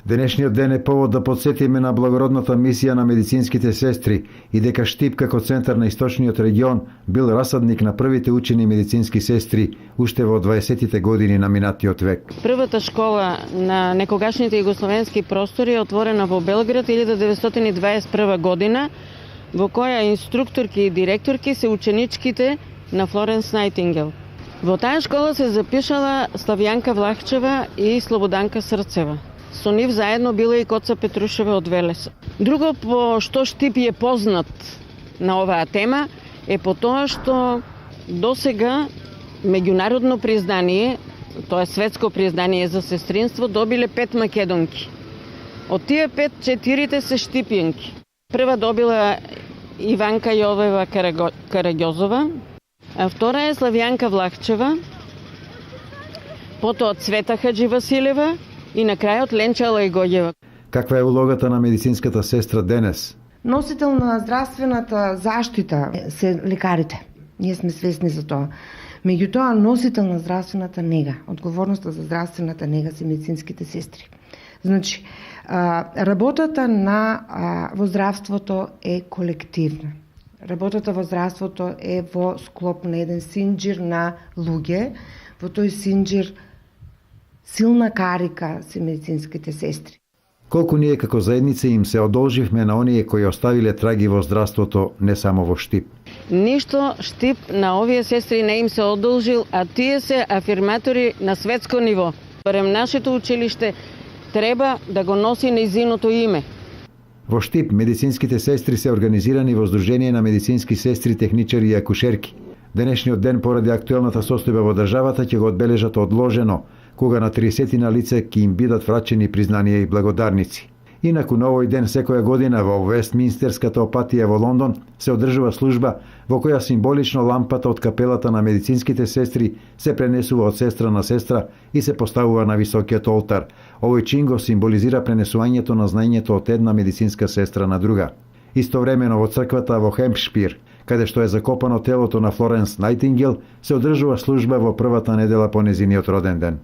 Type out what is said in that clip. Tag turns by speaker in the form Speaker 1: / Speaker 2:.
Speaker 1: Денешниот ден е повод да подсетиме на благородната мисија на медицинските сестри и дека Штип како центар на источниот регион бил расадник на првите учени медицински сестри уште во 20-тите години на минатиот век.
Speaker 2: Првата школа на некогашните југословенски простори е отворена во Белград 1921 година, во која инструкторки и директорки се ученичките на Флоренс Најтингел. Во таа школа се запишала Славјанка Влахчева и Слободанка Срцева. Со нив заедно била и Коца Петрушева од Велес. Друго по што Штип е познат на оваа тема е по тоа што досега меѓународно признание, тоа е светско признание за сестринство, добиле 5 македонки. Од тие 5, 4 се штипјанки. Прва добила Иванка Јовева Караѓозова, а втора е Славјанка Влахчева, потоа Цвета Хаджи Василева и на крајот Ленча Лајгоѓева.
Speaker 1: Каква е улогата на медицинската сестра денес?
Speaker 3: Носител на здравствената заштита се лекарите. Ние сме свесни за тоа. Меѓутоа, носител на здравствената нега, одговорноста за здравствената нега се медицинските сестри. Значи, работата во здравството е колективна. Работата во здравството е во склоп на еден синџир на луѓе. Во тој синџир силна карика се медицинските сестри.
Speaker 1: Колку ние како заедница им се одолживме на оние кои оставиле траги во здравството, не само во Штип.
Speaker 2: Ништо Штип на овие сестри не им се одолжил, а тие се афирматори на светско ниво. Барем нашето училиште треба да го носи нејзиното име.
Speaker 1: Во Штип медицинските сестри се организирани во Сдружение на медицински сестри, техничари и акушерки. Денешниот ден поради актуелната состојба во државата ќе го одбележат одложено, кога на 30 на лице ќе им бидат врачени признанија и благодарници. Инаку на овој ден секоја година во Вестминстерската опатија во Лондон се одржува служба во која символично лампата од капелата на медицинските сестри се пренесува од сестра на сестра и се поставува на високиот олтар. Овој чин го символизира пренесувањето на знаењето од една медицинска сестра на друга. Истовремено во црквата во Хемпшир, каде што е закопано телото на Флоренс Најтингел, се одржува служба во првата недела по незиниот роден ден.